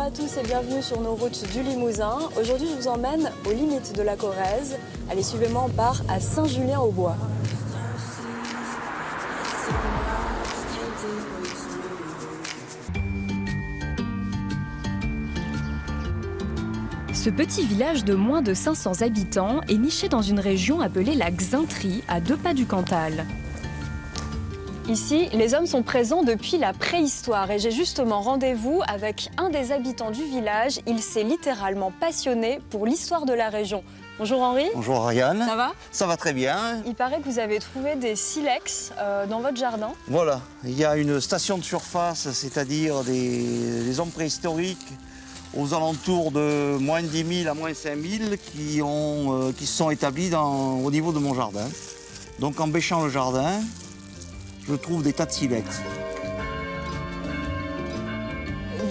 à tous et bienvenue sur nos routes du Limousin. Aujourd'hui, je vous emmène aux limites de la Corrèze. Allez, suivez-moi, on part à Saint-Julien-au-Bois. Ce petit village de moins de 500 habitants est niché dans une région appelée la Xaintrie, à 2 pas du Cantal. Ici, les hommes sont présents depuis la préhistoire et j'ai justement rendez-vous avec un des habitants du village. Il s'est littéralement passionné pour l'histoire de la région. Bonjour Henri. Bonjour Ariane. Ça va? Ça va très bien. Il paraît que vous avez trouvé des silex dans votre jardin. Voilà, il y a une station de surface, c'est-à-dire des hommes préhistoriques aux alentours de moins 10 000 à moins 5 000 qui se sont établis au niveau de mon jardin. Donc en bêchant le jardin, je trouve des tas de silex.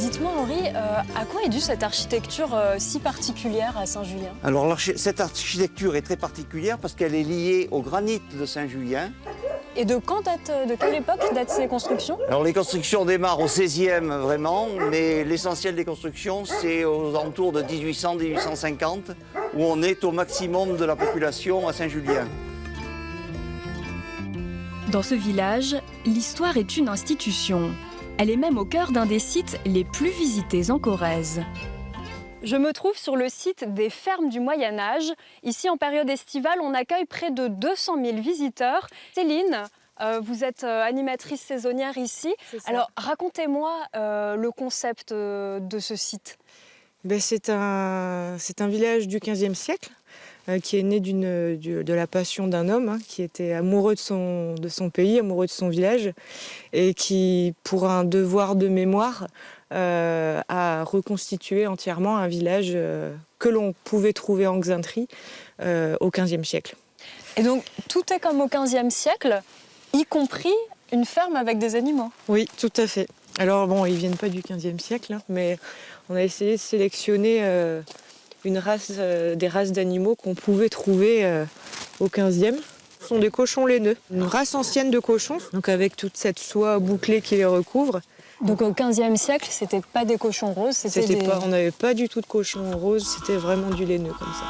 Dites-moi Henri, à quoi est due cette architecture si particulière à Saint-Julien? Alors cette architecture est très particulière parce qu'elle est liée au granit de Saint-Julien. Et de quelle époque datent ces constructions? Alors les constructions démarrent au XVIe vraiment, mais l'essentiel des constructions c'est aux alentours de 1800-1850 où on est au maximum de la population à Saint-Julien. Dans ce village, l'histoire est une institution. Elle est même au cœur d'un des sites les plus visités en Corrèze. Je me trouve sur le site des fermes du Moyen-Âge. Ici, en période estivale, on accueille près de 200 000 visiteurs. Céline, vous êtes animatrice saisonnière ici. Alors, racontez-moi le concept de ce site. C'est un village du XVe siècle qui est né de la passion d'un homme qui était amoureux de son pays, amoureux de son village et qui, pour un devoir de mémoire, a reconstitué entièrement un village que l'on pouvait trouver en Xaintrie au XVe siècle. Et donc, tout est comme au XVe siècle, y compris une ferme avec des animaux? Oui, tout à fait. Alors bon, ils ne viennent pas du XVe siècle, mais on a essayé de sélectionner des races d'animaux qu'on pouvait trouver au XVe. Ce sont des cochons laineux, une race ancienne de cochons, donc avec toute cette soie bouclée qui les recouvre. Donc au XVe siècle, c'était pas des cochons roses, on n'avait pas du tout de cochons roses, c'était vraiment du laineux comme ça.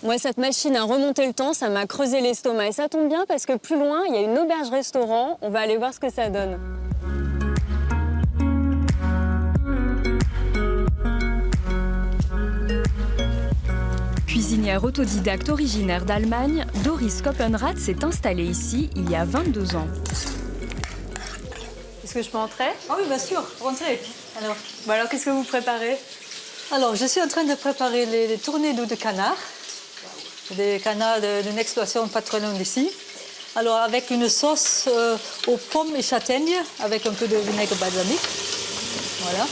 Moi, cette machine à remonter le temps, ça m'a creusé l'estomac. Et ça tombe bien parce que plus loin, il y a une auberge-restaurant. On va aller voir ce que ça donne. Cuisinière autodidacte originaire d'Allemagne, Doris Koppenrath s'est installée ici il y a 22 ans. Est-ce que je peux entrer? Ah oui, bien sûr, rentrez. Alors qu'est-ce que vous préparez? Alors, je suis en train de préparer les tournées d'eau de canard. Des canards d'une exploitation pas très loin d'ici. Alors, avec une sauce aux pommes et châtaignes, avec un peu de vinaigre balsamique. Voilà.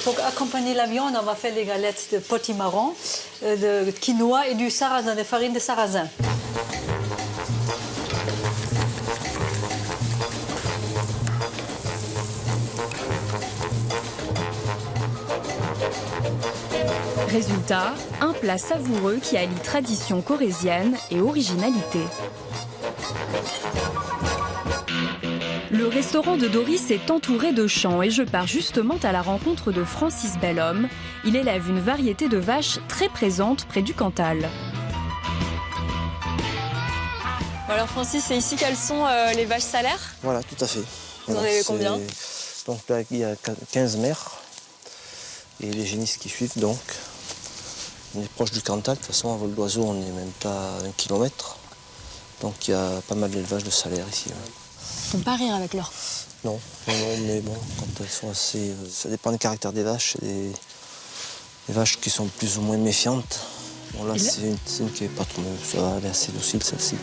Pour accompagner la viande, on va faire les galettes de potimarron, de quinoa et du sarrasin, de farine de sarrasin. Résultat, un plat savoureux qui allie tradition corrézienne et originalité. Le restaurant de Doris est entouré de champs et je pars justement à la rencontre de Francis Bellhomme. Il élève une variété de vaches très présente près du Cantal. Alors Francis, c'est ici qu'elles sont les vaches salaires? Voilà, tout à fait. Vous en avez combien? Donc là, il y a 15 mères et les génisses qui suivent donc. On est proche du Cantal, de toute façon, à vol d'oiseau, on n'est même pas à 1 kilomètre. Donc il y a pas mal d'élevage de salaires ici. Ouais. Ils ne font pas rire avec leur... Non, mais bon, quand elles sont assez... Ça dépend du caractère des vaches. C'est des vaches qui sont plus ou moins méfiantes. Bon là, c'est une qui est pas trop... Ça va, elle est assez docile, celle-ci.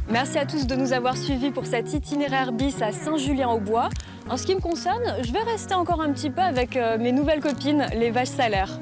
Merci à tous de nous avoir suivis pour cet itinéraire bis à Saint-Julien-au-Bois. En ce qui me concerne, je vais rester encore un petit peu avec mes nouvelles copines, les vaches salaires.